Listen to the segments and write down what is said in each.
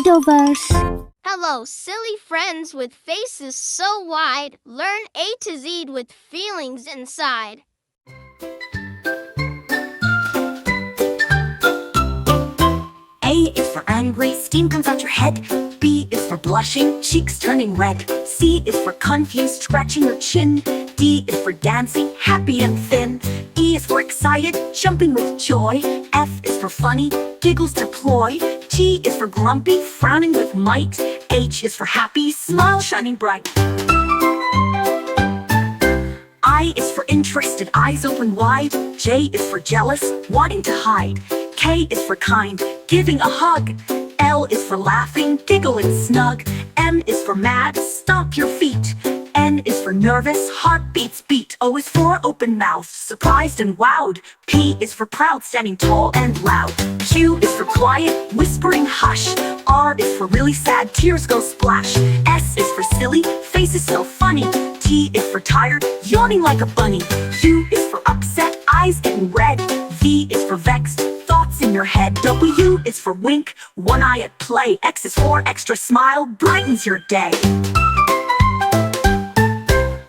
Toddlers. Hello, silly friends with faces so wide. Learn A to Z with feelings inside. A is for angry, steam comes out your head. B is for blushing, cheeks turning red. C is for confused, scratching your chin. D is for dancing, happy and thin. E is for excited, jumping with joy. F is for funny, giggles deploy. G is for grumpy, frowning with might. H is for happy, smile shining bright. I is for interested, eyes open wide. J is for jealous, wanting to hide. K is for kind, giving a hug. L is for laughing, giggling snug. M is for mad, stomp your feet. N is for nervous, heartbeats beat. O is for open mouth, surprised and wowed. P is for proud, standing tall and loud. Q is for quiet, whispering hush. R is for really sad, tears go splash. S is for silly, face is so funny. T is for tired, yawning like a bunny. U is for upset, eyes getting red. V is for vexed, thoughts in your head. W is for wink, one eye at play. X is for extra smile, brightens your day.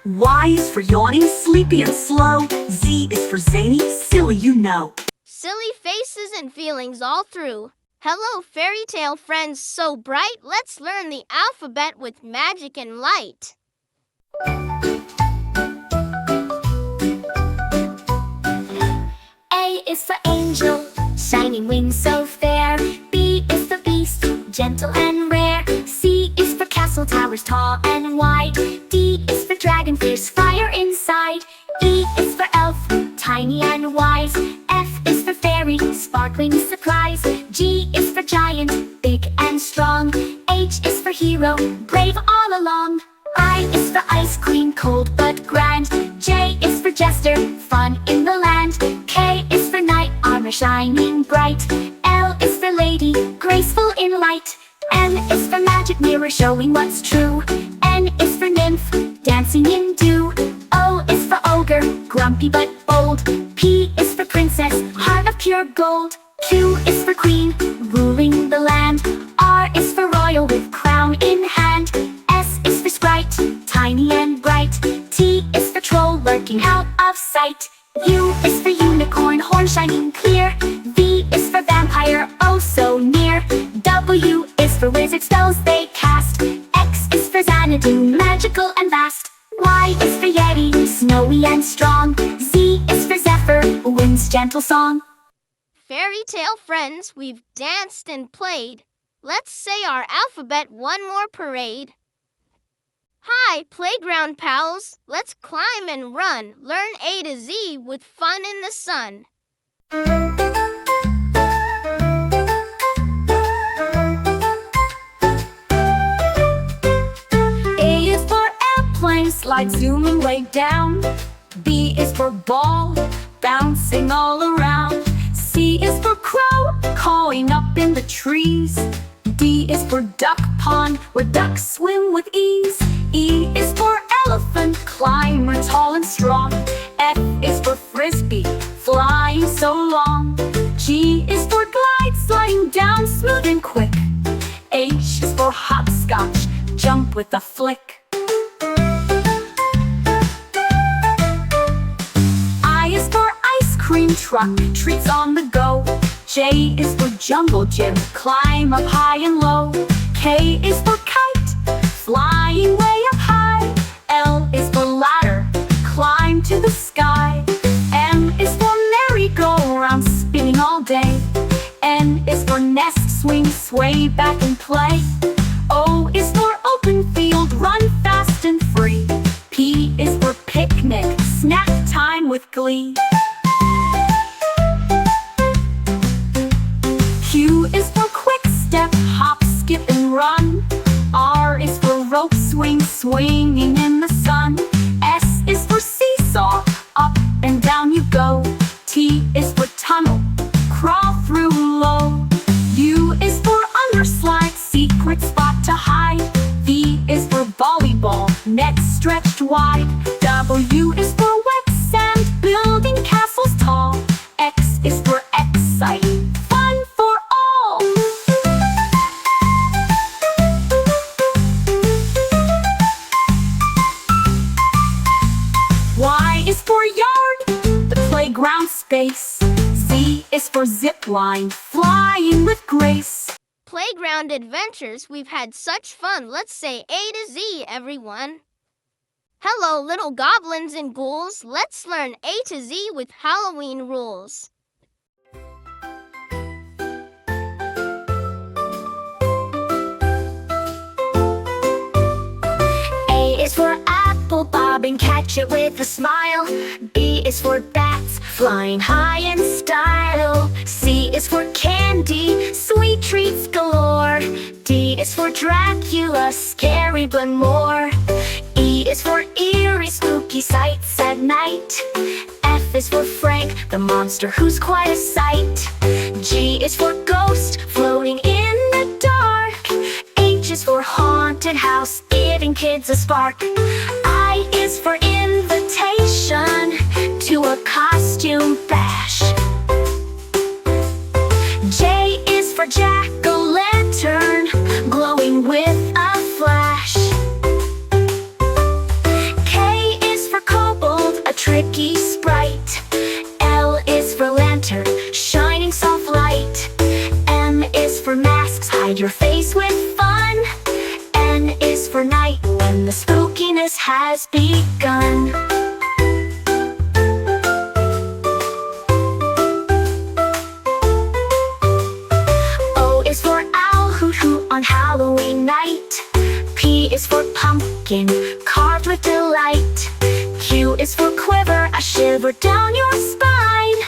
Y is for yawning, sleepy and slow. Z is for zany, silly you know. Silly faces and feelings all through. Hello, fairy tale friends so bright. Let's learn the alphabet with magic and light. A is for angel, shining wings so fair. B is for beast, gentle and rare. C is for castle towers tall and wide. D is for dragon, fierce fire inside. E is for elf, tiny and wise. F is for fairy, sparkling surprise. G is for giant, big and strong. H is for hero, brave all along. I is for ice cream, cold but grand. J is for jester, fun in the land. K is for knight, armor shining bright. L is for lady, graceful in light. M is for magic mirror, showing what's true. N is for nymph, dancing in dew. O is for ogre, grumpy but bold. P is for princess, heart of pure gold. Q is for queen, ruling the land. R is for royal, with crown in hand. S is for sprite, tiny and bright. T is for troll, lurking out of sight. U is for unicorn, horn shining clear. V is for vampire, oh so near. W is for wizard, spells they cast. X is for Xanadu, magical and vast. Y is for yeti, snowy and strong. Z is for zephyr, wind's gentle song. Fairy tale friends, we've danced and played. Let's say our alphabet one more parade. Hi, playground pals. Let's climb and run. Learn A to Z with fun in the sun. A is for airplane, slide zooming way down. B is for ball, bouncing all around. C is for crow, cawing up in the trees. D is for duck pond, where ducks swim with ease. E is for elephant, climber tall and strong. F is for frisbee, flying so long. G is for glide, sliding down smooth and quick. H is for hopscotch, jump with a flick. I is for ice cream truck, treats on the go. J is for jungle gym, climb up high and low. K is for kite, flying way up high. L is for ladder, climb to the sky. M is for merry-go-round, spinning all day. N is for nest, swing, sway back and play. O is for open field, run fast and free. P is for picnic, snack time with glee. Q is for quick step, hop, skip and run. R is for rope swing, swinging in the sun. S is for seesaw, up and down you go. T is for tunnel, crawl through low. U is for underslide, secret spot to hide. V is for volleyball, net stretched wide. W is for wet sand, building castles space. Z is for zip line, flying with grace. Playground adventures, we've had such fun. Let's say A to Z, everyone. Hello, little goblins and ghouls. Let's learn A to Z with Halloween rules. A is for apple, bob and catch it with a smile. B is for bats, flying high in style. C is for candy, sweet treats galore. D is for Dracula, scary but more. E is for eerie, spooky sights at night. F is for Frank, the monster who's quite a sight. G is for ghost, floating in the dark. H is for haunted house, giving kids a spark. I is for invitation to a costume bash. J is for jack-o'-lantern, glowing with a flash. K is for kobold, a tricky sprite. L is for lantern, shining soft light. M is for masks, hide your face with fun. N is for night, when the spookiness has begun. O is for owl, hoot hoot on Halloween night. P is for pumpkin, carved with delight. Q is for quiver, a shiver down your spine.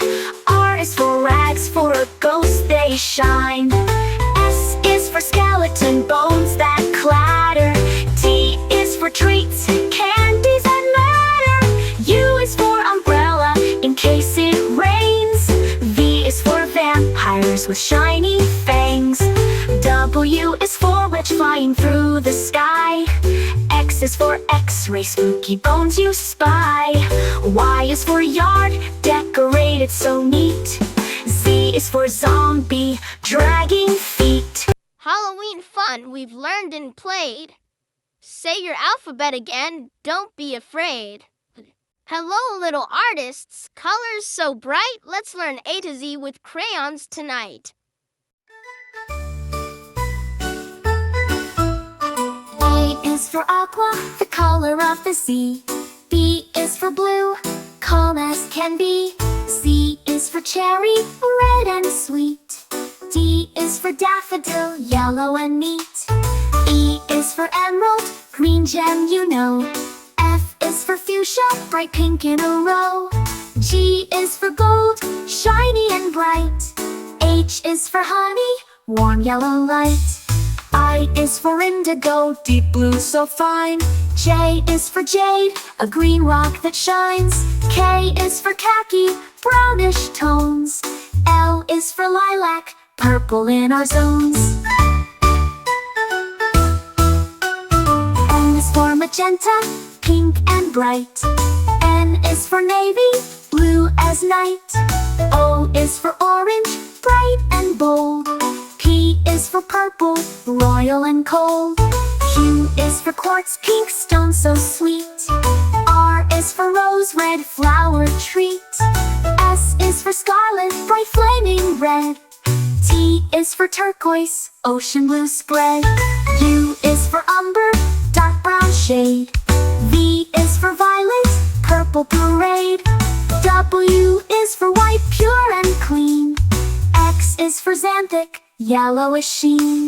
R is for rags, for a ghost they shine. S is for skeleton bones that clatter. T is for treats, candies that matter. U is for umbrella, in case it rains. V is for vampires with shiny fangs. W is for witch, flying through the sky. X is for X-ray, spooky bones you spy. Y is for yard, decorated so neat. Z is for zombie, dragging feet. Halloween fun, we've learned and played. Say your alphabet again, don't be afraid. Hello, little artists, colors so bright. Let's learn A to Z with crayons tonight. A is for aqua, the color of the sea. B is for blue, calm as can be. C is for cherry, red and sweet. D is for daffodil, yellow and neat. E is for emerald, green gem you know. F is for fuchsia, bright pink in a row. G is for gold, shiny and bright. H is for honey, warm yellow light. I is for indigo, deep blue so fine. J is for jade, a green rock that shines. K is for khaki, brownish tones. L is for lilac, purple in our zones. M is for magenta, pink and bright. N is for navy, blue as night. O is for orange, bright and bold. P is for purple, royal and cold. Q is for quartz, pink stone so sweet. R is for rose, red flower treat. S is for scarlet, bright flaming red. T is for turquoise, ocean blue spread. U is for umber, dark brown shade. V is for violet, purple parade. W is for white, pure and clean. X is for xanthic, yellowish sheen.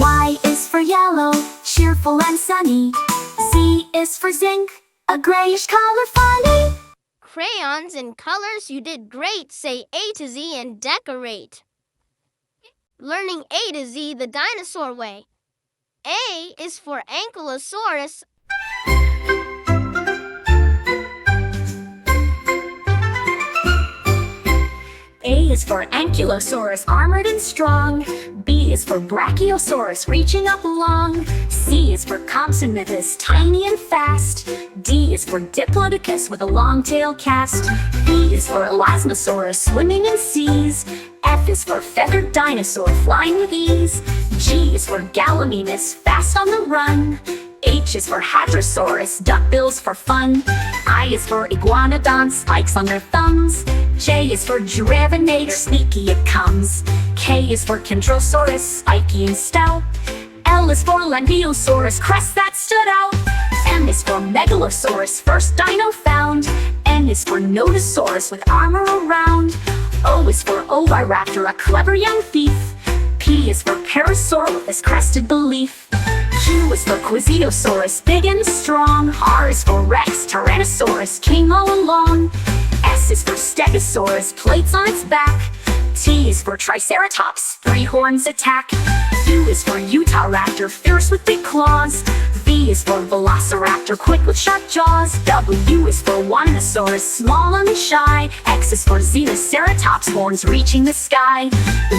Y is for yellow, cheerful and sunny. Z is for zinc, a grayish color funny. Crayons and colors, you did great. Say A to Z and decorate. Learning A to Z the dinosaur way. A is for ankylosaurus. A is for Ankylosaurus, armored and strong. B is for Brachiosaurus, reaching up long. C is for Compsognathus, tiny and fast. D is for Diplodocus, with a long tail cast. E is for Elasmosaurus, swimming in seas. F is for feathered dinosaur, flying with ease. G is for Gallimimus, fast on the run. H H is for Hadrosaurus, duckbills for fun. I is for iguanodon, spikes on their thumbs. J is for Giraffinator, sneaky it comes. K is for Chondrosaurus, spiky and stout. L is for Langiosaurus, crest that stood out. M is for Megalosaurus, first dino found. N is for Nodosaurus with armor around. O is for Oviraptor, a clever young thief. P is for Parasaurolophus, crested belief. Q is for Quiziosaurus, big and strong. R is for Rex, Tyrannosaurus, king all along. S is for Stegosaurus, plates on its back. T is for Triceratops, 3 horns attack. U is for Utahraptor, fierce with big claws. V is for Velociraptor, quick with sharp jaws. W is for Wandanosaurus, small and shy. X is for Xenoceratops, horns reaching the sky.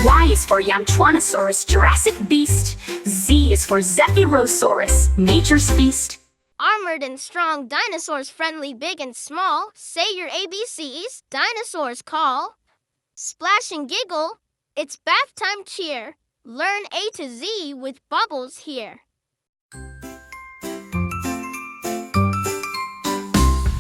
Y is for Yamtwanosaurus, Jurassic beast. Z is for Zephyrosaurus, nature's feast. Armored and strong dinosaurs, friendly, big and small. Say your ABCs, dinosaurs call. Splash and giggle, it's bath time cheer. Learn A to Z with bubbles here.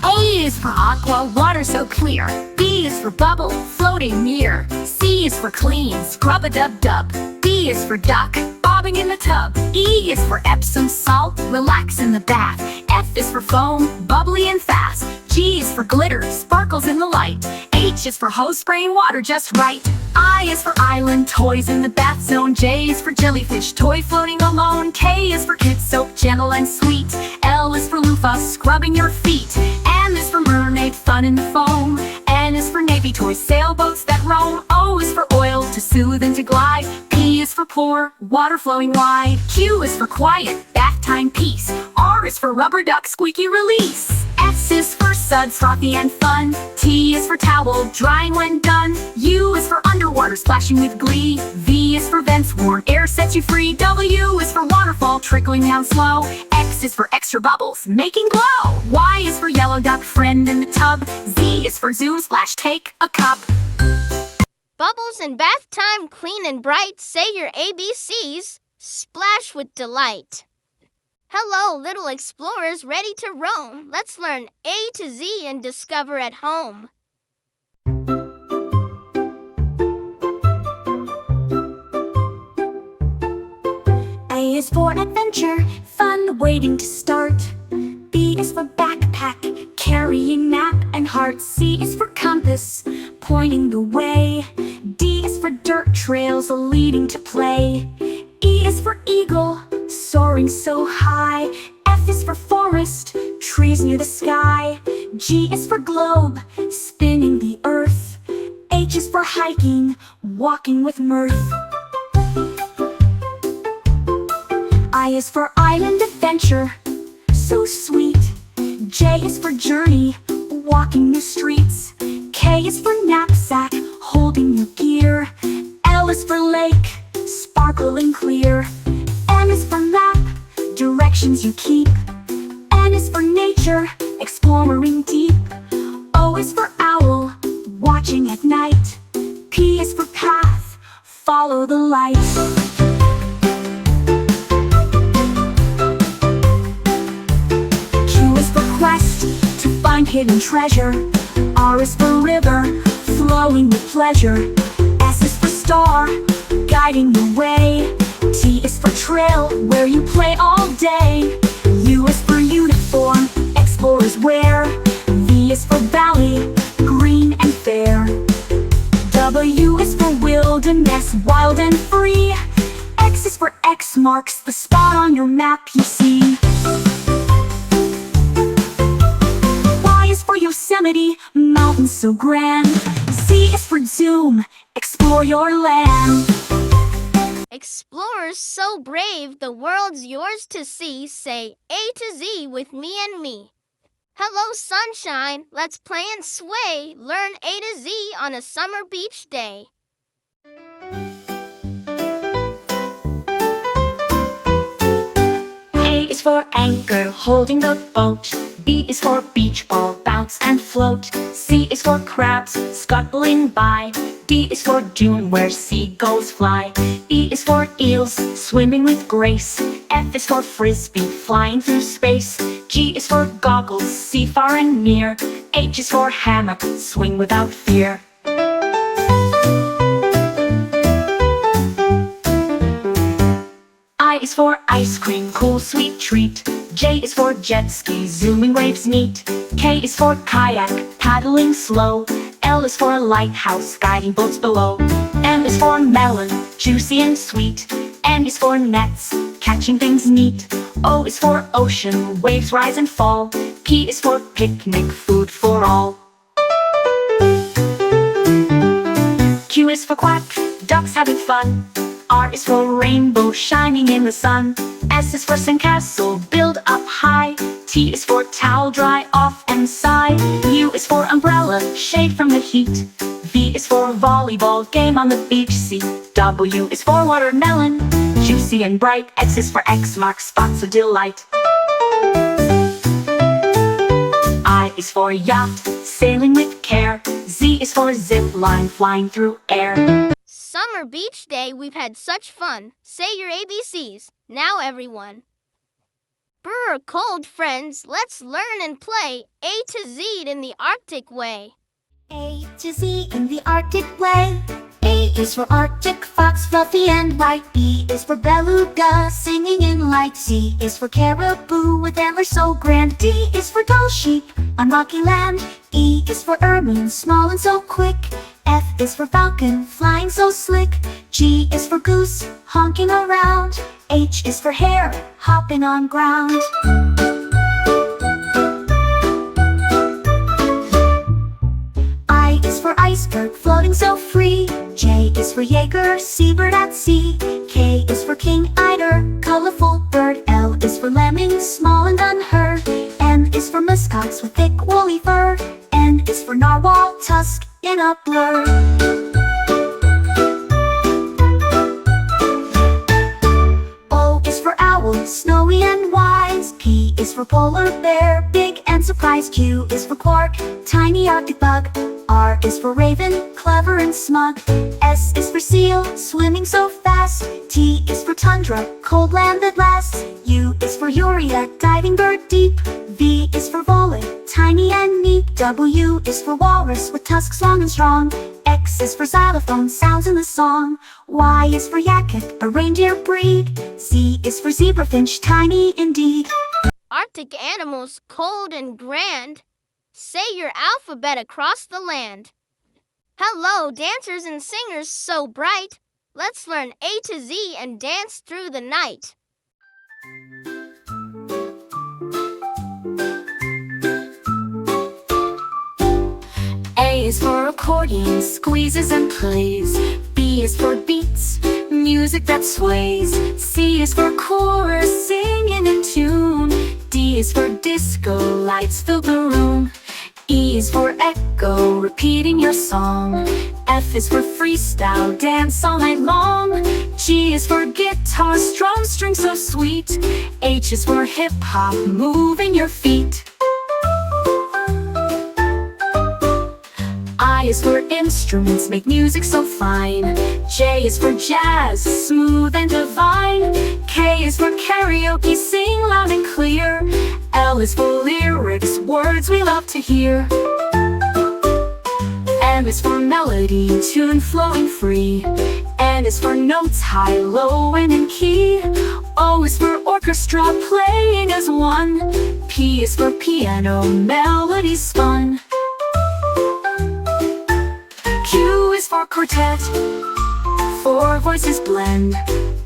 A is for aqua, water so clear. B is for bubble, floating near. C is for clean, scrub-a-dub-dub. D is for duck, bobbing in the tub. E is for Epsom salt, relax in the bath. F is for foam, bubbly and fast. G is for glitter, sparkles in the light. H is for hose spraying water just right. I is for island, toys in the bath zone. J is for jellyfish, toy floating alone. K is for kid soap, gentle and sweet. L is for loofah, scrubbing your feet. M is for mermaid, fun in the foam. N is for navy toys, sailboats that roam. O is for oil, to soothe and to glide. P is for pour, water flowing wide. Q is for quiet, bath time peace. R is for rubber duck, squeaky release. S is for suds, frothy and fun. T is for towel, drying when done. U is for underwater, splashing with glee. V is for vents, warm air sets you free. W is for waterfall, trickling down slow. X is for extra bubbles, making glow. Y is for yellow duck, friend in the tub. Z is for zoom splash, take a cup. Bubbles in bath time, clean and bright. Say your ABCs, splash with delight. Hello, little explorers ready to roam. Let's learn A to Z and discover at home. A is for adventure, fun waiting to start. B is for backpack, carrying map and heart. C is for compass, pointing the way. D is for dirt trails leading to play. E is for eagle, soaring so high. F is for forest, trees near the sky. G is for globe, spinning the earth. H is for hiking, walking with mirth. I is for island adventure, so sweet. J is for journey, walking the streets. K is for knapsack, holding your gear. L is for lake, sparkling clear. M is for map, directions you keep. N is for nature, exploring deep. O is for owl, watching at night. P is for path, follow the light. Q is for quest, to find hidden treasure. R is for river, flowing with pleasure. S is for star, guiding the way. T is for trail, where you play all day. U is for uniform, explorers wear. V is for valley, green and fair. W is for wilderness, wild and free. X is for X marks the spot on your map you see. Y is for Yosemite, mountains so grand. Z is for zoom, explore your land. Explorers so brave, the world's yours to see. Say A to Z with me and me. Hello, sunshine, let's play and sway. Learn A to Z on a summer beach day. A is for anchor, holding the boat. B is for beach ball, bounce and float. C is for crabs, scuttling by. D is for dune, where seagulls fly. E is for eels, swimming with grace. F is for frisbee, flying through space. G is for goggles, see far and near. H is for hammock, swing without fear. I is for ice cream, cool sweet treat. J is for jet ski, zooming waves neat. K is for kayak, paddling slow. L is for lighthouse, guiding boats below. M is for melon, juicy and sweet. N is for nets, catching things neat. O is for ocean, waves rise and fall. P is for picnic, food for all. Q is for quack, ducks having fun. R is for rainbow, shining in the sun. S is for sandcastle, build up high. T is for towel, dry off and sigh. U is for umbrella, shade from the heat. V is for volleyball, game on the beach. C, W is for watermelon, juicy and bright. X is for X marks spots of delight. I is for yacht, sailing with care. Z is for zip line, flying through air. Summer beach day, we've had such fun. Say your ABCs. Now everyone. Brr, cold friends, let's learn and play A to Z in the Arctic way. A to Z in the Arctic way. A is for Arctic fox, fluffy and white. B is for beluga, singing in light. C is for caribou with antlers so grand. D is for tall sheep on rocky land. E is for ermine, small and so quick. F is for falcon, flying so slick. G is for goose, honking around. H is for hare, hopping on ground. I is for iceberg, floating so free. J is for Jaeger, seabird at sea. K is for king eider, colorful bird. L is for lemming, small and unheard. M is for muskox with thick woolly fur. N is for narwhal, tusk in a blur. O is for owl, snowy and wise. P is for polar bear, big and surprised. Q is for quark, tiny Arctic bug. R is for raven, clever and smug. S is for seal, swimming so fast. T is for tundra, cold land that lasts. U is for urea, diving bird deep. V is for volet, tiny and neat. W is for walrus with tusks long and strong. X is for xylophone, sounds in the song. Y is for yakut, a reindeer breed. Z is for zebrafinch, tiny indeed. Arctic animals, cold and grand. Say your alphabet across the land. Hello, dancers and singers so bright. Let's learn A to Z and dance through the night. A is for accordion, squeezes and plays. B is for beats, music that sways. C is for chorus, singing in tune. D is for disco, lights fill the room. E is for echo, repeating your song. F is for freestyle, dance all night long. G is for guitar, strum string so sweet. H is for hip hop, moving your feet. I is for instruments, make music so fine. J is for jazz, smooth and divine. K is for karaoke, sing loud and clear. L is for lyrics, words we love to hear. M is for melody, tune flowing free. N is for notes, high, low, and in key. O is for orchestra, playing as one. P is for piano, melody spun. Q is for quartet, four voices blend.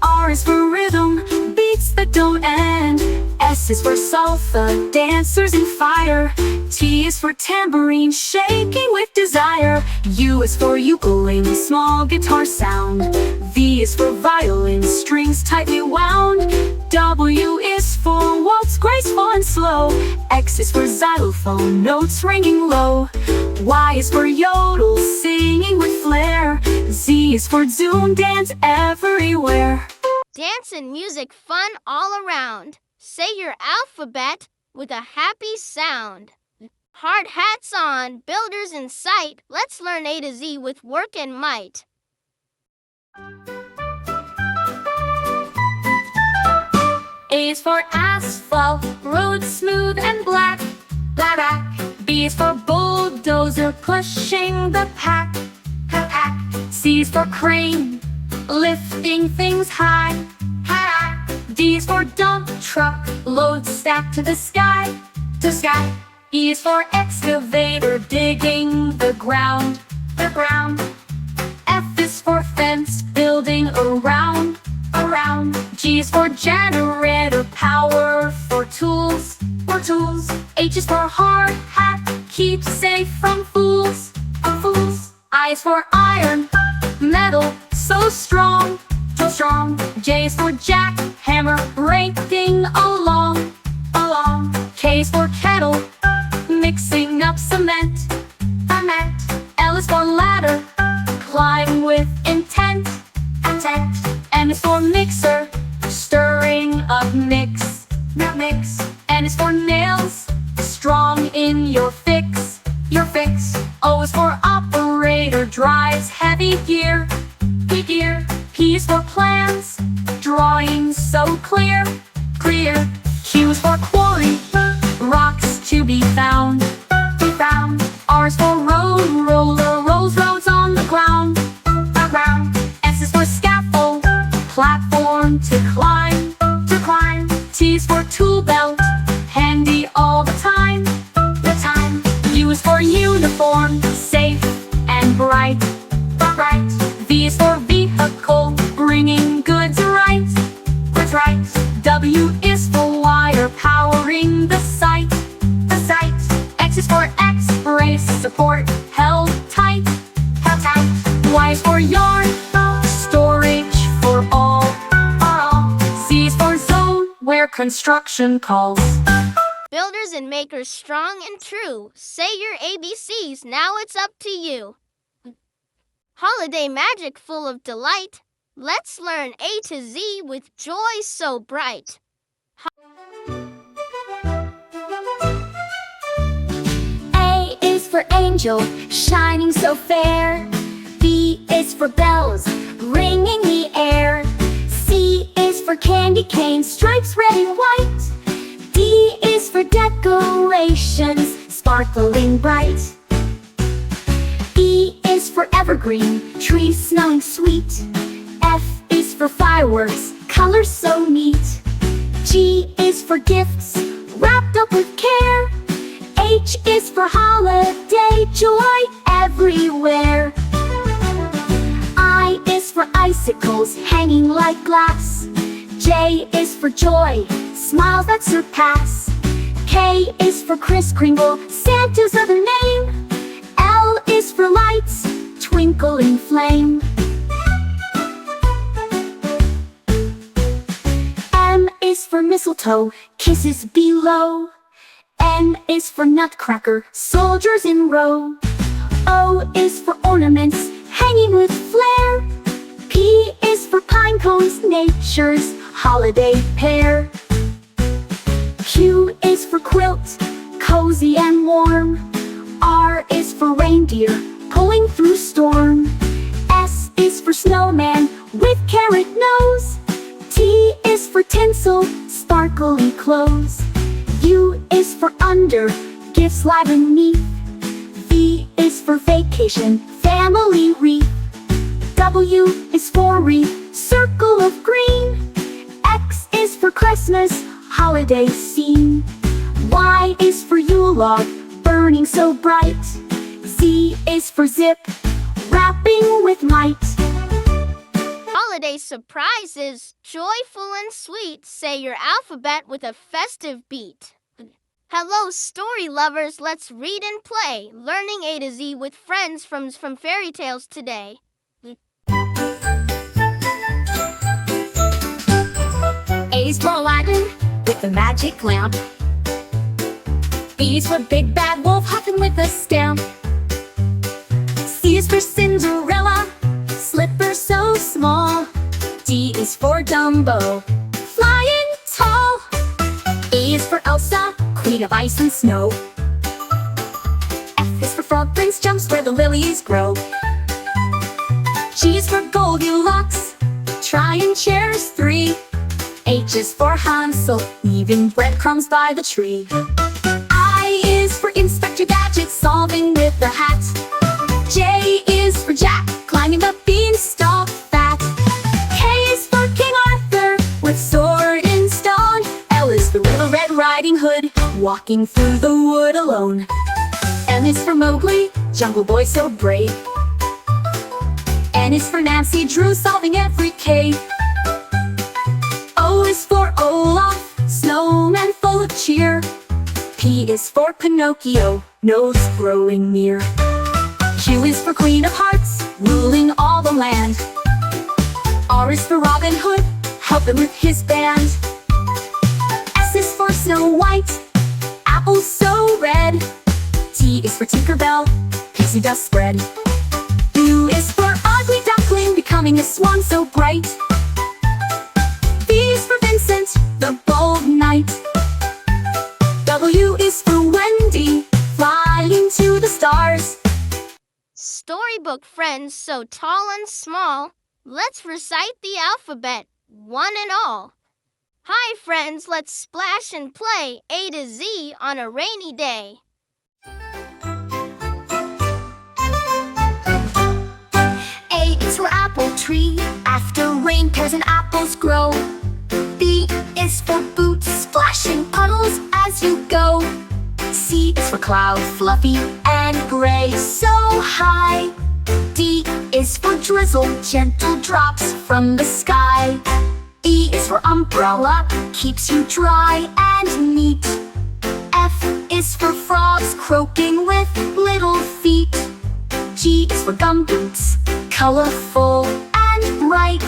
R is for rhythm, beats that don't end. S is for salsa, dancers in fire. T is for tambourine, shaking with desire. U is for ukulele, small guitar sound. V is for violin, strings tightly wound. W is for waltz, graceful and slow. X is for xylophone, notes ringing low. Y is for yodel, singing with flair. Z is for zoom, dance everywhere. Dance and music fun all around. Say your alphabet with a happy sound. Hard hats on, builders in sight. Let's learn A to Z with work and might. A is for asphalt, road smooth and black, black. B is for bulldozer, pushing the pack, pack. C is for crane, lifting things high, high. D is for dump truck, load stacked to the sky, to sky. E is for excavator, digging the ground, the ground. F is for fence, building around, around. G is for generator, power for tools, for tools. H is for hard hat, keep safe from fools, from fools. I is for iron, metal, so strong, so strong. J is for jack, hammer, breaking along, along. K is for kettle, mixing up cement, cement. L is for ladder, climb with intent, intent. M is for mixer, stirring up mix, mix. N is for nails, strong in your fix, your fix. O is for operator, drives heavy gear, gear. P is for plans, drawing so clear, clear. Q is for quarry, rocks to be found, be found. R is for road, roller, rolls roads on the ground, the ground. S is for scaffold, platform to climb, to climb. T is for tool belt, handy all the time, the time. U is for uniform, safe and bright, bright. V is for vehicle, bringing goods right, goods right. W is for wire, powering the site, the site. X is for X-ray, support, held tight, held tight. Y is for yarn, storage for all, Z is for zone, where construction calls. Builders and makers strong and true, say your ABCs, now it's up to you. Holiday magic full of delight, let's learn A to Z with joy so bright. A is for angel, shining so fair. B is for bells, ringing the air. C is for candy cane, stripes red and white. D is for decorations, sparkling bright. E is for evergreen, trees smelling sweet. F is for fireworks, colors so neat. G is for gifts, wrapped up with care. H is for holiday, joy everywhere. I is for icicles, hanging like glass. J is for joy, smiles that surpass. K is for Kris Kringle, Santa's other name. L is for lights, twinkling flame. M is for mistletoe, kisses below. N is for nutcracker, soldiers in row. O is for ornaments, hanging with flair. P is for pine cones, nature's holiday pair. Q is for quilt, cozy and warm. R is for reindeer, pulling through storm. S is for snowman, with carrot nose. T is for tinsel, sparkly clothes. U is for under, gifts live and neat. V is for vacation, family wreath. W is for wreath, circle of green. X is for Christmas, holiday scene. Y is for Yule log, burning so bright. Z is for zip, wrapping with might. Holiday surprises, joyful and sweet, say your alphabet with a festive beat. Hello story lovers, let's read and play, learning A to Z with friends from fairy tales today. A is for Aladdin, with the magic lamp. B is for Big Bad Wolf, hopping with a stamp. C is for Cinderella, slipper so small. D is for Dumbo, flying tall. E is for Elsa, queen of ice and snow. F is for Frog Prince, jumps where the lilies grow. G is for Goldilocks, trying chairs 3. H is for Hansel, leaving breadcrumbs by the tree. I is for Inspector Gadget, solving with the hat. J is for Jack, climbing the beanstalk fat. K is for King Arthur, with sword and stone. L is for Little Red Riding Hood, walking through the wood alone. M is for Mowgli, jungle boy so brave. N is for Nancy Drew, solving every cave. O is for Olaf, snowman full of cheer. P is for Pinocchio, nose growing near. Q is for Queen of Hearts, ruling all the land. R is for Robin Hood, helping with his band. S is for Snow White, apple so red. T is for Tinkerbell, pixie dust spread. U is for Ugly Duckling, becoming a swan so bright. V is for Vincent, the bold knight. W is for Wendy, flying to the stars. Storybook friends so tall and small, let's recite the alphabet, one and all. Hi friends, let's splash and play A to Z on a rainy day. A is for apple tree, after rain pears and apples grow. B is for boots, splashing puddles as you go. C is for cloud, fluffy and gray, so high. D is for drizzle, gentle drops from the sky. E is for umbrella, keeps you dry and neat. F is for frogs, croaking with little feet. G is for gumboots, colorful and bright.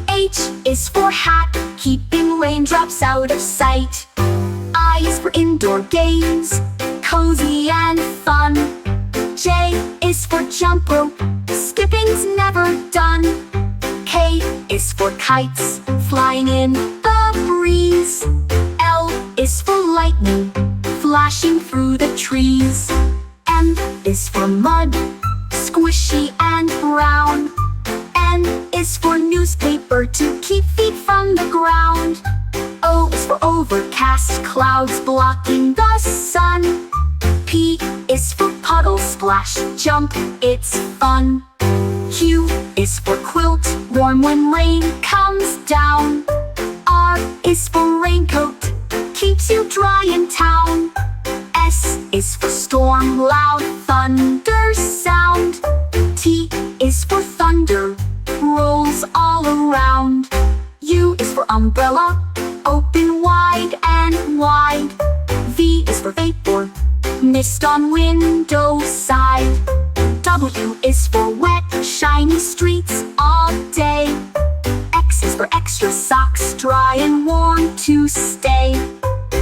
H is for hat, keeping raindrops out of sight. I is for indoor games, cozy and fun. J is for jump rope, skipping's never done. K is for kites, flying in the breeze. L is for lightning, flashing through the trees. M is for mud, squishy and brown. N is for newspaper, to keep feet from the ground. O is for overcast, clouds blocking the sun. P is for puddle, splash, jump, it's fun. Q is for quilt, warm when rain comes down. R is for raincoat, keeps you dry in town. S is for storm, loud thunder sound. T is for thunder, rolls all around. U is for umbrella, open wide and wide. V is for vapor, mist on window side. W is for wet, shiny streets all day. X is for extra socks, dry and warm to stay.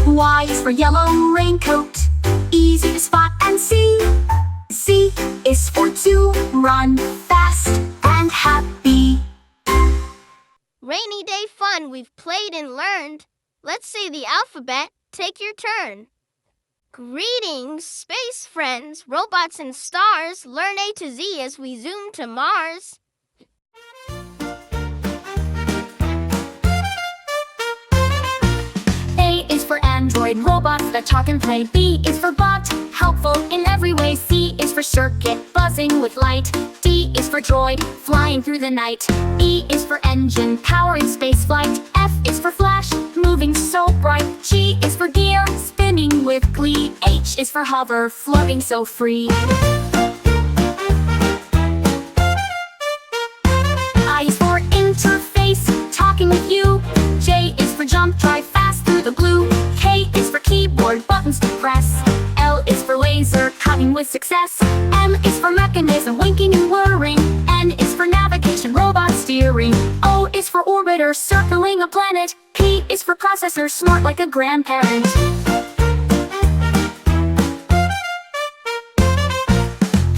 Y is for yellow raincoat, easy to spot and see. Z is for to run fast and happy. Rainy day fun, we've played and learned. Let's say the alphabet, take your turn. Greetings, space friends, robots and stars. Learn A to Z as we zoom to Mars. A is for android, robots that talk and play. B is for bot, helpful in every way. C is for circuit, buzzing with light. D is for droid, flying through the night. E is for engine, powering space flight. F is for flash, moving so bright. G is for gear, spinning with glee. H is for hover, floating so free. I is for interface, talking with you. J is for jump, drive fast through the blue. K is for keyboard, buttons to press. L is for laser, cutting with success. M is for mechanism, winking and whirring. N is for navigation, robot steering. O is for orbiter, circling a planet. P is for processor, smart like a grandparent.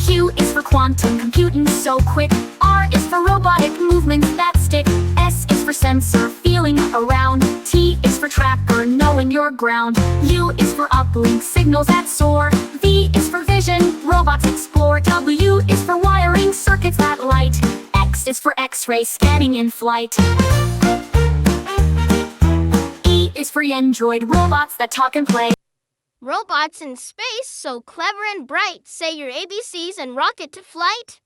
Q is for quantum computing so quick. R is for robotic movements that stick. S is for sensor, feeling around. T is for tracker, knowing your ground. U is for uplink, signals that soar. V is for vision, robots explore. W is for wiring, circuits that light. X is for X-ray, scanning in flight. is for android, robots that talk and play. Robots in space, so clever and bright. Say your ABCs and rocket to flight.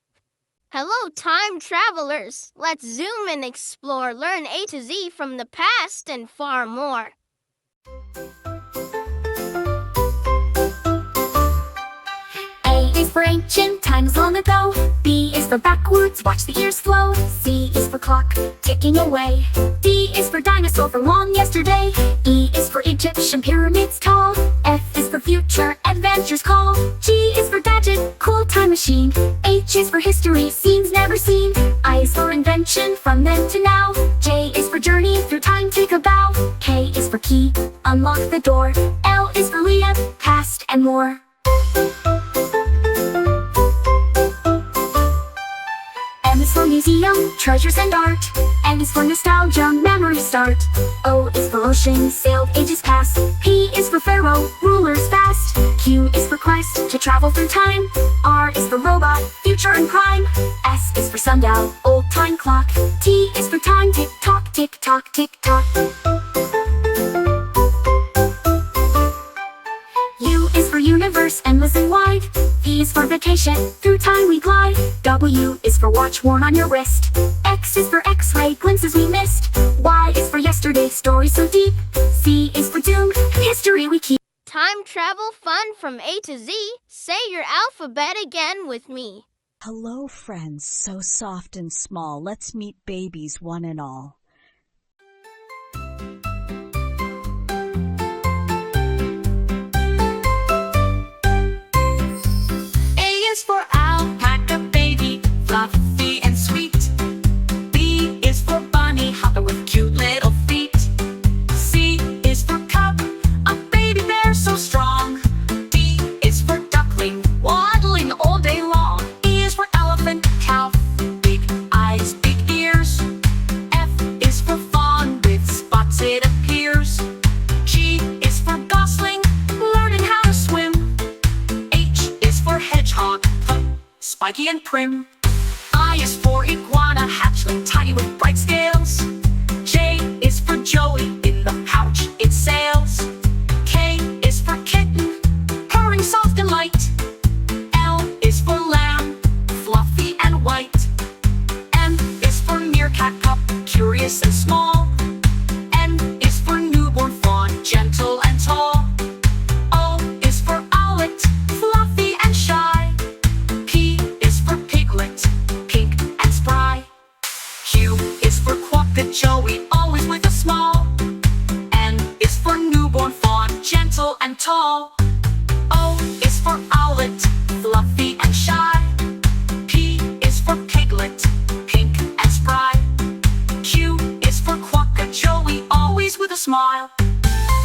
Hello, time travelers. Let's zoom and explore. Learn A to Z from the past and far more. A is for ancient times long ago. B is for backwards, watch the years flow. C is for clock, ticking away. D is for dinosaur from long yesterday. E is for Egyptian pyramids tall. F is for future, adventures call. G is for gadget, cool time machine. H is for history, scenes never seen. I is for invention, from then to now. J is for journey, through time take a bow. K is for key, unlock the door. L is for Leah, past and more. M is for museum, treasures and art. N is for nostalgia, memories start. O is for ocean, sailed ages past. P is for pharaoh, rulers fast. Q is for quest, to travel through time. R is for robot, future and crime. S is for sundial, old time clock. T is for time, tick tock, tick tock, tick tock. U is for universe, endless and wide. V is for vacation, through time we glide. W is for watch worn on your wrist. X is for x-ray, glimpses we missed. Y is for yesterday, story so deep. Z is for doom, history we keep. Time travel fun from A to Z. Say your alphabet again with me. Hello, friends, so soft and small. Let's meet babies one and all. For alpaca baby, fluffy and sweet. B is for bunny hopper with cute little feet. C is for cub, a baby bear so strong. D is for duckling, waddling all day long. E is for elephant, cow, big eyes, big ears. F is for fawn with spots it appears. G is for gosling, learning how to swim. H is for hedgehog, spiky and prim. I is for iguana, hatchling, tiny with bright scales. J is for Joey, in the pouch it sails. K is for kitten, purring soft and light. L is for lamb, fluffy and white. M is for meerkat pup, curious and small. N is for newborn fawn, gentle and tall. O is for owlet, fluffy and shy. P is for piglet, pink and spry. Q is for quokka Joey, always with a smile. N is for newborn fawn, gentle and tall. O is for owlet, fluffy and shy. P is for piglet, pink and spry. Q is for quokka Joey, always with a smile.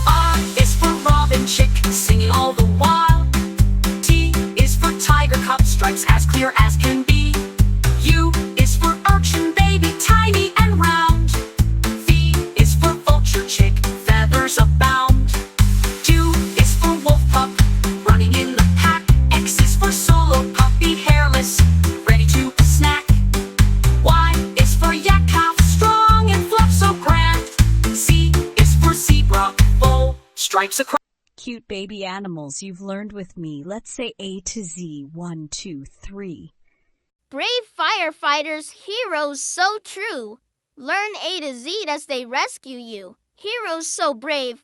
R is for robin chick, singing all the while. T is for tiger cub, stripes as clear as can be. U is for urchin baby, tiny and round. V is for vulture chick, feathers abound. U is for wolf pup, running in the pack. X is for solo puppy, hairless, ready to snack. Y is for yak calf, strong and fluff so grand. Z is for zebra, bold, stripes across. Cute baby animals you've learned with me. Let's say A to Z. 1, 2, 3. Brave firefighters, heroes so true. Learn A to Z as they rescue you. Heroes so brave.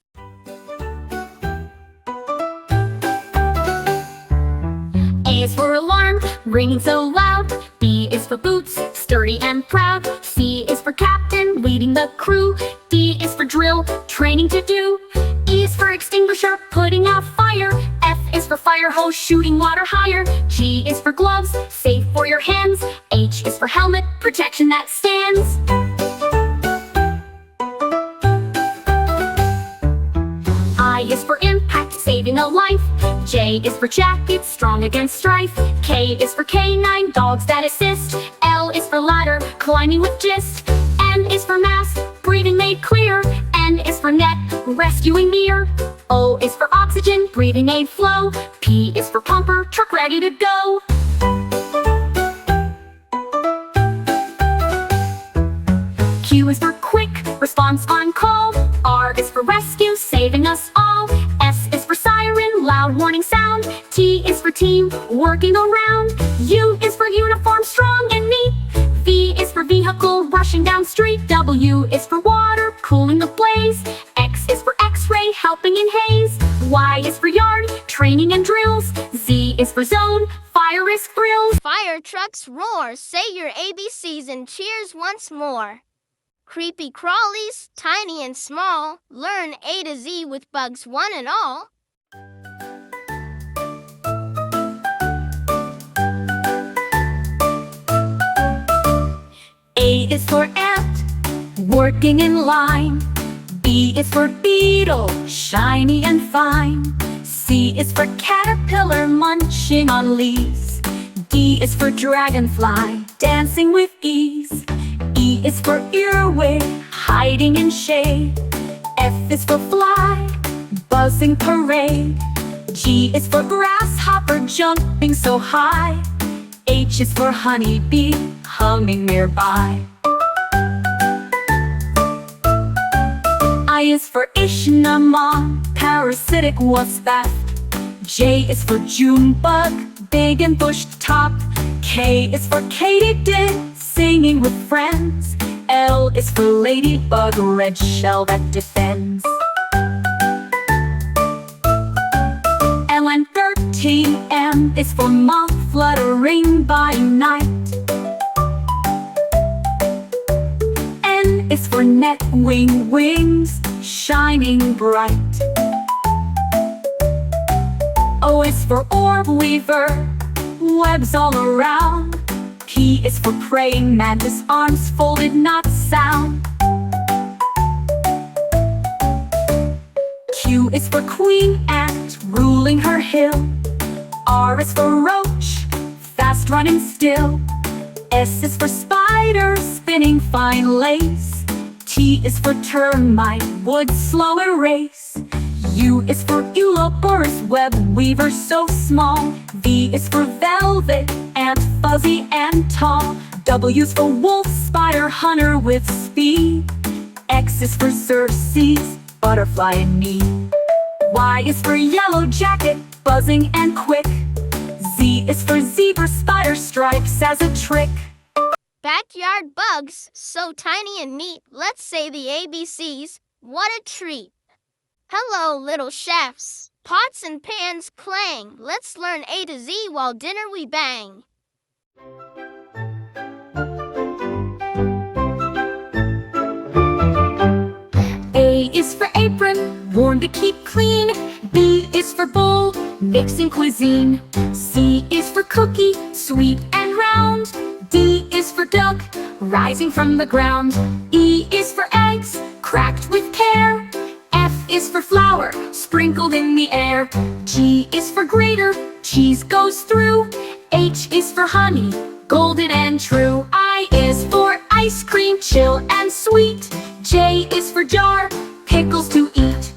A is for alarm, ringing so loud. B is for boots, sturdy and proud. C is for captain, leading the crew. D is for drill, training to do. E is for extinguisher, putting out fire. F is for fire hose, shooting water higher. G is for gloves, safe for your hands. H is for helmet, protection that stands. I is for impact, saving a life. J is for jacket, strong against strife. K is for canine, dogs that assist. L is for ladder, climbing with gist. N is for mask, breathing made clear. N is for net, rescuing near. O is for oxygen, breathing aid flow. P is for pumper, truck ready to go. Q is for quick, response on call. R R is for rescue, saving us all. S is for siren, loud warning sound. T is for team, working around. U is for uniform, strong and neat. V is for vehicle, rushing down street. W is for water, cooling the blaze. X is for x-ray, helping in haze. Y is for yard, training and drills. Z is for zone, fire risk thrills. Fire trucks roar, say your ABCs and cheers once more. Creepy crawlies, tiny and small, learn A to Z with bugs one and all. A is for ant, working in line. B is for beetle, shiny and fine. C is for caterpillar, munching on leaves. D is for dragonfly, dancing with ease. E is for earwig, hiding in shade. F is for fly, buzzing parade. G is for grasshopper, jumping so high. H is for honeybee, humming nearby. I is for Ichneumon, parasitic wasp theft. J is for June bug, big and bushed top. K is for katydid, singing with friends. L is for ladybug, red shell that defends. LN13M is for moth, fluttering by night. N is for net, wings, shining bright. O is for orb weaver, webs all around. P is for praying mantis, arms folded, not sound. Q is for queen ant, ruling her hill. R is for roach, fast running still. S is for spider, spinning fine lace. T is for termite, wood slow erase. U is for Ouroboros, web weaver so small. V is for velvet, ant fuzzy and tall. W is for wolf, spider hunter with speed. X is for Circes, butterfly and me. Y is for yellow jacket, buzzing and quick. Z is for zebra, spider stripes as a trick. Backyard bugs, so tiny and neat. Let's say the ABCs, what a treat. Hello, little chefs. Pots and pans clang. Let's learn A to Z while dinner we bang. A is for apron, worn to keep clean. B is for bowl, mixing cuisine. C is for cookie, sweet and round. D is for duck, rising from the ground. E is for eggs, cracked with care. F is for flour, sprinkled in the air. G is for grater, cheese goes through. H is for honey, golden and true. I is for ice cream, chill and sweet. J is for jar, pickles to eat.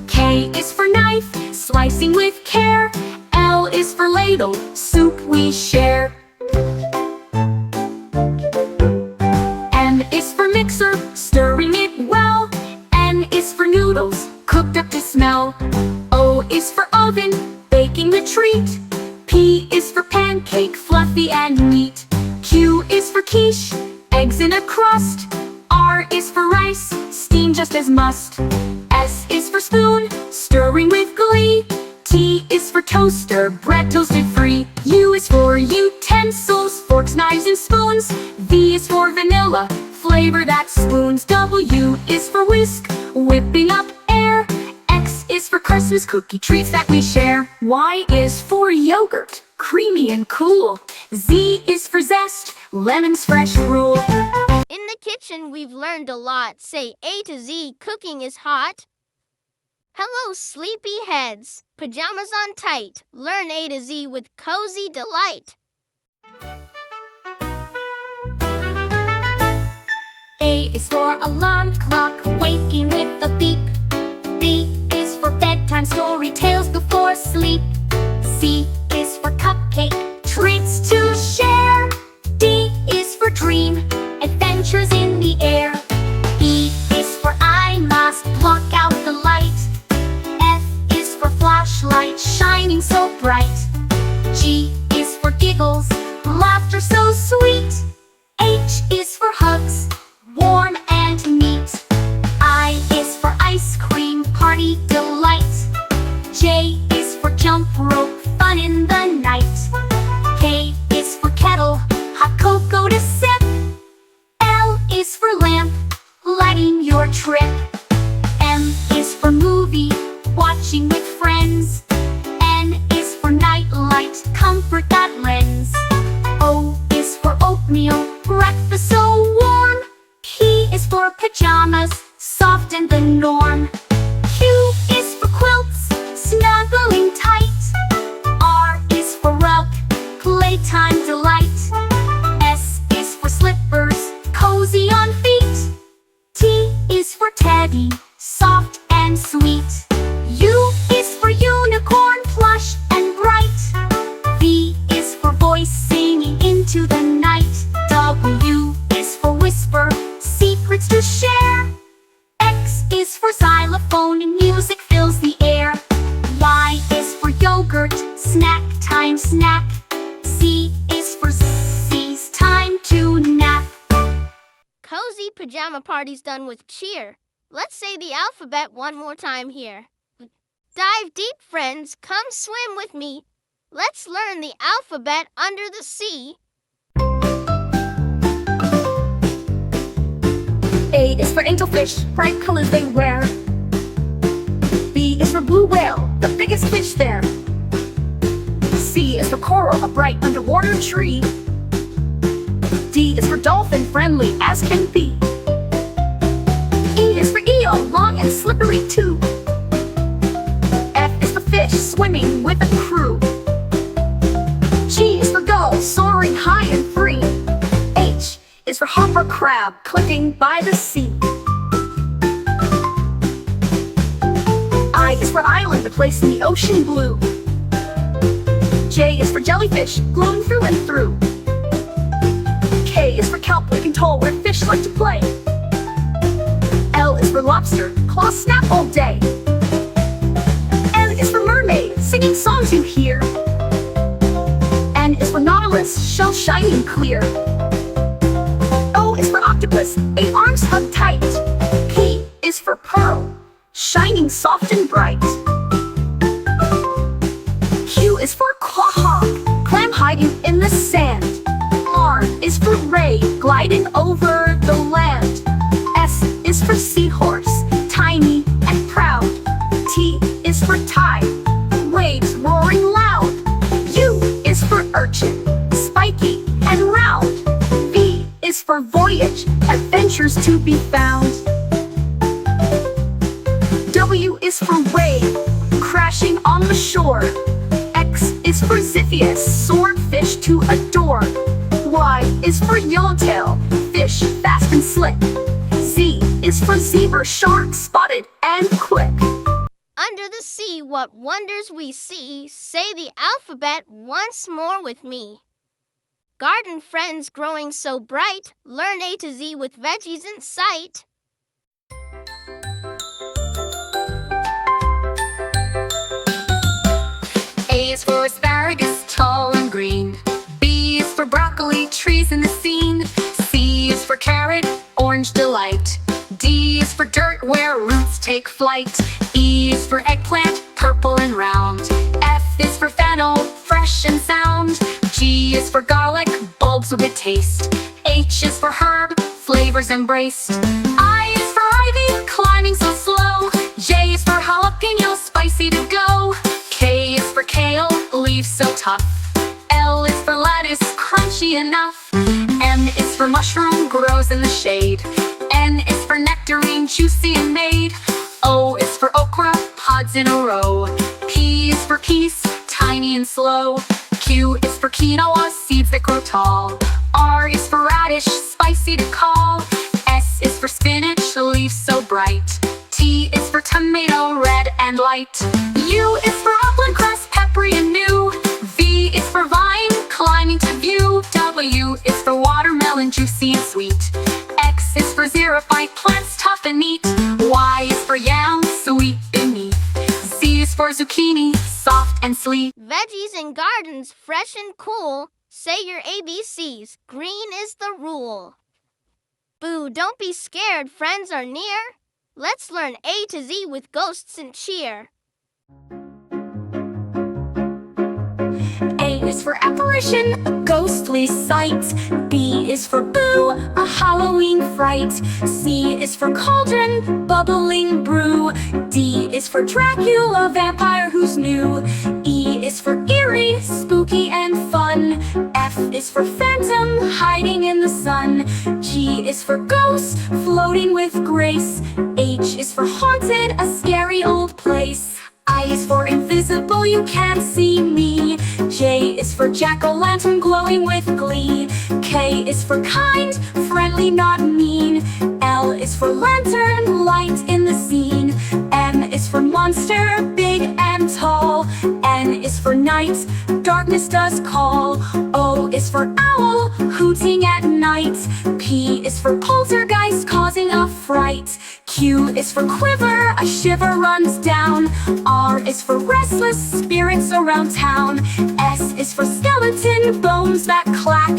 K is for knife, slicing with care. L is for ladle, soup we share. M is for mixer, stirring it well. N is for noodles, cooked up to smell. O is for oven, baking the treat. P is for pancake, fluffy and neat. Q is for quiche, eggs in a crust. R is for rice, steamed just as must. S is for spoon, stirring with glee. T is for toaster, bread toasted free. U is for utensils, forks, knives, and spoons. V is for vanilla, flavor that spoons. W is for whisk, whipping up air. X is for Christmas cookie treats that we share. Y is for yogurt, creamy and cool. Z is for zest, lemons fresh rule. In the kitchen we've learned a lot. Say A to Z, cooking is hot. Hello, sleepy heads. Pajamas on tight. Learn A to Z with cozy delight. A is for alarm clock, waking with a beep. B is for bedtime story, tales before sleep. C is for cupcake, treats to share. D is for dream, adventures in the air. E is for I must block out G is for giggles, laughter so sweet. H is for hugs, warm and neat. I is for ice cream, party delight. J is for jump rope, fun in the night. K is for kettle, hot cocoa to sip. L is for lamp, lighting your trip. M is for movie, watching with friends. N is for night light, comfort that lends. O is for oatmeal, breakfast so warm. P is for pajamas, soft and the norm. Q is for quilts, snuggling tight. R is for rug, playtime delight. S is for slippers, cozy on feet. T is for teddy, soft and sweet. U is for unicorn, plush and bright. V is for voice, singing into the night. W is for whisper, secrets to share. X is for xylophone, music fills the air. Y is for yogurt, snack time snack. Z is for Z's, time to nap. Cozy pajama party's done with cheer. Let's say the alphabet one more time here. Dive deep, friends, come swim with me. Let's learn the alphabet under the sea. A is for angelfish, bright colors they wear. B is for blue whale, the biggest fish there. C is for coral, a bright underwater tree. D is for dolphin, friendly as can be. E is for eel, long and slippery too. F is for fish, swimming with a crew. G is for gull, soaring high and free. H is for hopper crab, clicking by the sea. I is for island, a place in the ocean blue. J is for jellyfish, glowing through and through. K is for kelp, looking tall where fish like to play. L is for lobster, claws snap all day. M is for mermaid, singing songs you hear. N is for nautilus, shell shining clear. O is for octopus, 8 arms hug tight. P is for pearl, shining soft and bright. Q is for quahog, clam hiding in the sand. R is for ray, gliding over the land. S is for seahorse, tiny and proud. T is for tide, waves roaring loud. U is for urchin, spiky and round. V is for voyage, adventures to be found. W is for wave, crashing on the shore. X is for Ziphius, swordfish to adore. Y is for yellowtail, fish fast and slick. Z is for zebra, shark spotted and quick. Under the sea, what wonders we see. Say the alphabet once more with me. Garden friends growing so bright. Learn A to Z with veggies in sight. A is for asparagus, tall and green. B is for broccoli, trees in the scene. C is for carrot, orange delight. D is for dirt, where roots take flight. E is for eggplant, purple and round. F is for fennel, fresh and sound. G is for garlic, bulbs with a taste. H is for herb, flavors embraced. I is for ivy, climbing so slow. J is for jalapeno, spicy to go. K is for kale, leaves so tough. L is for lettuce, crunchy enough. M is for mushroom, grows in the shade. N is for nectarine, juicy and made. O is for okra, pods in a row. P is for peas, tiny and slow. Q is for quinoa, seeds that grow tall. R is for radish, spicy to call. S is for spinach, leaves so bright. T is for tomato, red and light. U is for upland cress, peppery and new. V is for vine, climbing to view. W is for watermelon, juicy and sweet. X is for xerophyte, plants tough and neat. Y is for yam, sweet beneath. Z is for zucchini, soft and parsley. Veggies and gardens fresh and cool. Say your ABCs. Green is the rule. Boo, don't be scared, friends are near. Let's learn A to Z with ghosts and cheer. A is for apparition, a ghostly sight. B is for boo, a Halloween fright. C is for cauldron, bubbling brew. D is for Dracula, vampire who's new. E is for eerie, spooky and fun. F is for phantom, hiding in the sun. G is for ghost, floating with grace. H is for haunted, a scary old place. I is for invisible, you can't see me. J is for jack-o'-lantern, glowing with glee. K is for kind, friendly, not mean. L is for lantern, light in the scene. M is for monster, big and tall. N is for night, darkness does call. O is for owl, hooting at night. P is for poltergeist, causing a fright. Q is for quiver, a shiver runs down. R is for restless spirits around town. S is for skeleton, bones that clack.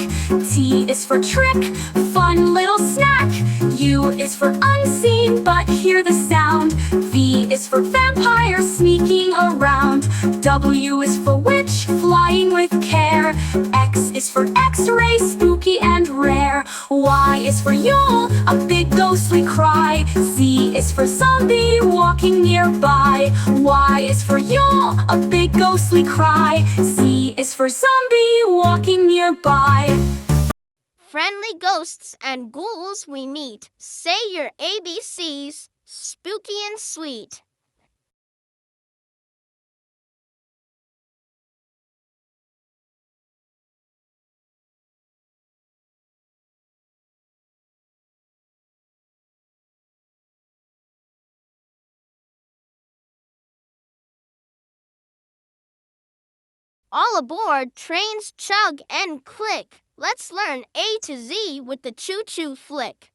T is for trick, fun little snack. U is for unseen, but hear the sound. V is for vampire, sneaking around. W is for witch, flying with care. X is for x-ray, spooky and rare. Y is for Yule, a big ghostly cry. Z is for zombie, walking nearby. Y is for Yule, a big ghostly cry. Z is for zombie, walking nearby. Friendly ghosts and ghouls we meet. Say your ABCs, spooky and sweet. All aboard, trains chug and click. Let's learn A to Z with the choo-choo flick.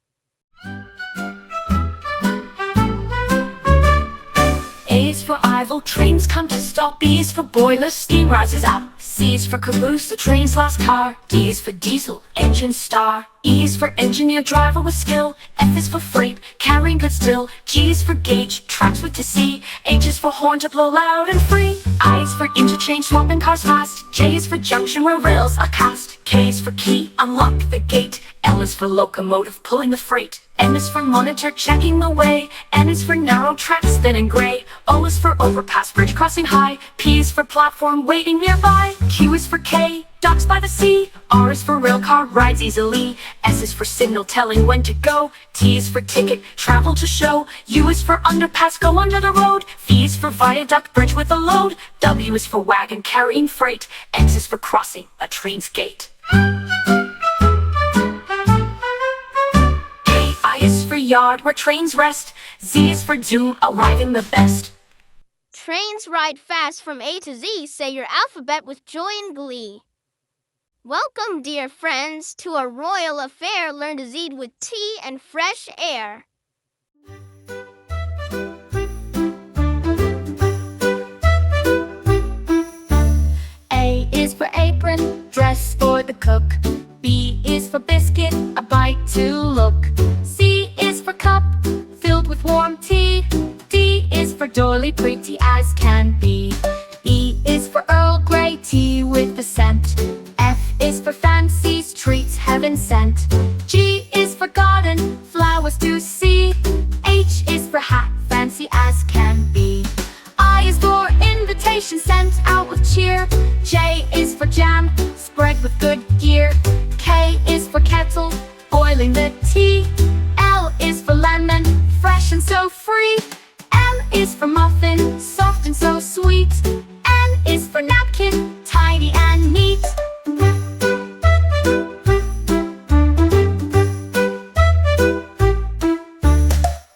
A is for Ivel, trains come to stop. B is for boiler, steam rises up. C is for caboose, the train's last car. D is for diesel, engine star. E is for engineer, driver with skill. F is for freight, carrying goods still. G is for gauge, tracks with to see. H is for horn to blow loud and free. I is for interchange, swapping cars fast. J is for junction where rails are cast. K is for key, unlock the gate. L is for locomotive, pulling the freight. M is for monitor, checking the way. N is for narrow tracks, thin and gray. O is for overpass, bridge crossing high. P is for platform, waiting nearby. Q is for K, docks by the sea. R is for rail car, rides easily. S is for signal, telling when to go. T is for ticket, travel to show. U is for underpass, go under the road. V is for viaduct, bridge with a load. W is for wagon, carrying freight. X is for crossing, a train's gate. I is for yard, where trains rest. Z is for doom, arriving the best. Trains ride fast from A to Z. Say your alphabet with joy and glee. Welcome, dear friends, to a royal affair. Learn to Z with tea and fresh air. A is for apron, dress for the cook. B is for biscuit, a bite to look. C is for cup, filled with warm tea. D is for doily, pretty as can be. E is for Earl Grey tea with a scent. F is for fancies, treats heaven sent. G is for garden, flowers to see. H is for hat, fancy as can be. I is for invitation sent out with cheer. J is for jam, spread with good gear. K is for kettle, boiling the tea. L is for lemon, fresh and so free. M is for muffin, soft and so sweet. N is for napkin, tidy and neat.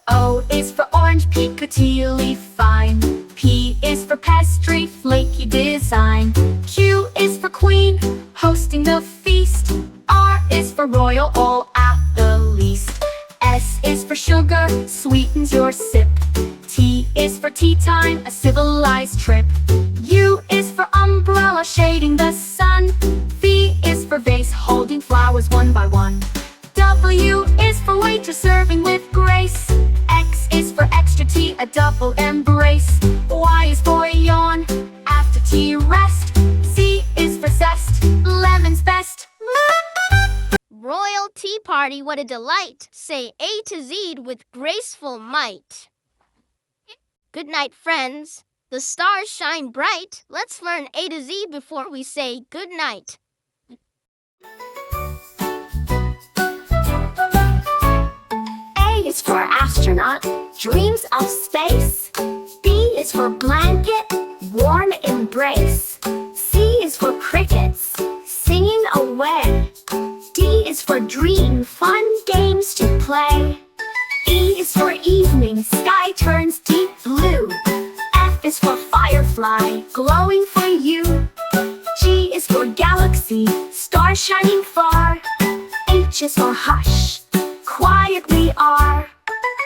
O is for orange, piccatily fine. P is for pastry, flaky design. Q is for queen, hosting the feast. R is for royal, all at the least. S is for sugar, sweetens your sip. T is for tea time, a civilized trip. U is for shading the sun. V is for vase, holding flowers one by one. W is for waiter, serving with grace. X is for extra tea, a double embrace. Y is for yawn, after tea rest. Z is for zest, lemon's best. Royal tea party, what a delight! Say A to Z with graceful might. Good night, friends. The stars shine bright. Let's learn A to Z before we say good night. A is for astronaut, dreams of space. B is for blanket, warm embrace. C is for crickets, singing away. D is for dream, fun games to play. E is for evening, sky turns deep blue. F is for firefly, glowing for you. G is for galaxy, stars shining far. H is for hush, quiet we are.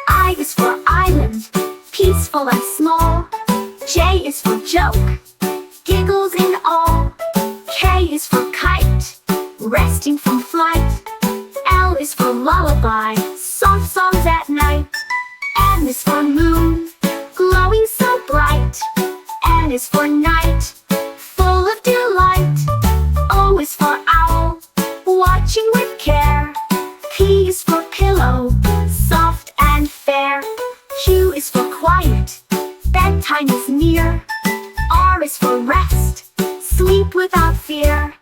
I is for island, peaceful and small. J is for joke, giggles in all. K is for kite, resting from flight. L is for lullaby, soft songs at night. M is for moon, glowing so bright. N is for night, full of delight. O is for owl, watching with care. P is for pillow, soft and fair. Q is for quiet, bedtime is near. R is for rest, sleep without fear.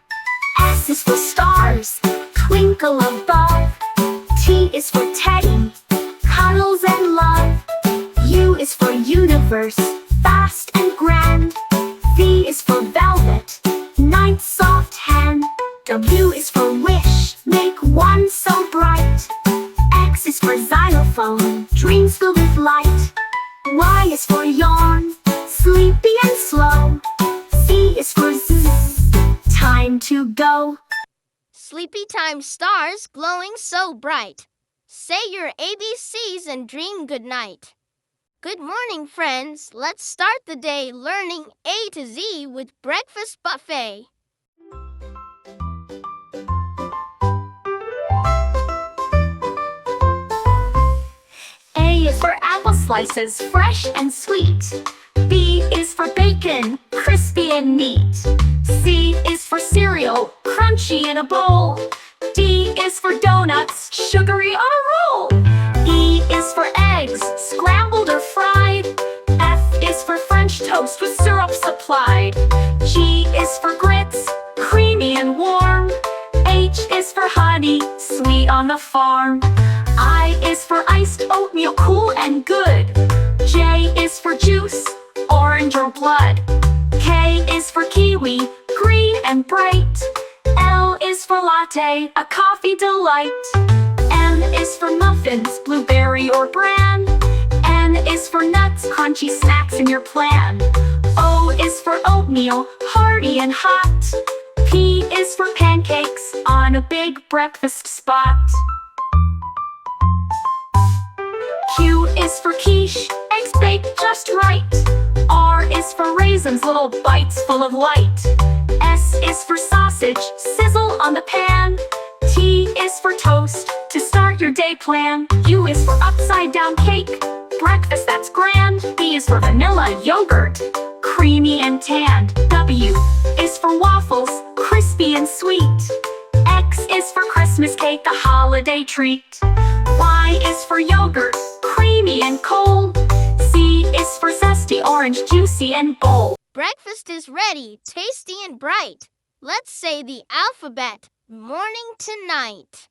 S is for stars, twinkle above. T is for teddy, cuddles and love. U is for universe, vast and grand. V is for velvet, night's soft hand. W is for wish, make one so bright. X is for xylophone, dreams filled with light. Y is for yawn, sleepy and slow. Z is for zzz, time to go. Sleepy time stars glowing so bright. Say your ABCs and dream good night. Good morning, friends. Let's start the day learning A to Z with Breakfast Buffet. A is for apple slices, fresh and sweet. B is for bacon, crispy and neat. C is for cereal, crunchy in a bowl. D is for donuts, sugary on a roll. E is for eggs, scrambled or fried. F is for French toast with syrup supplied. G is for grits, creamy and warm. H is for honey, sweet on the farm. I is for iced oatmeal, cool and good. J is for juice, orange or blood. K is for kiwi, green and bright. L is for latte, a coffee delight. M is for muffins, blueberry or bran. N is for nuts, crunchy snacks in your plan. O is for oatmeal, hearty and hot. P is for pancakes, on a big breakfast spot. Q is for quiche, eggs baked just right. R is for raisins, little bites full of light. S is for sausage, sizzle on the pan. T is for toast, to start your day plan. U is for upside down cake, breakfast that's grand. V is for vanilla yogurt, creamy and tanned. W is for waffles, crispy and sweet. X is for Christmas cake, a holiday treat. Y is for yogurt, creamy and cold. Z is for zesty orange, juicy and bold. Breakfast is ready, tasty and bright. Let's say the alphabet, morning to night.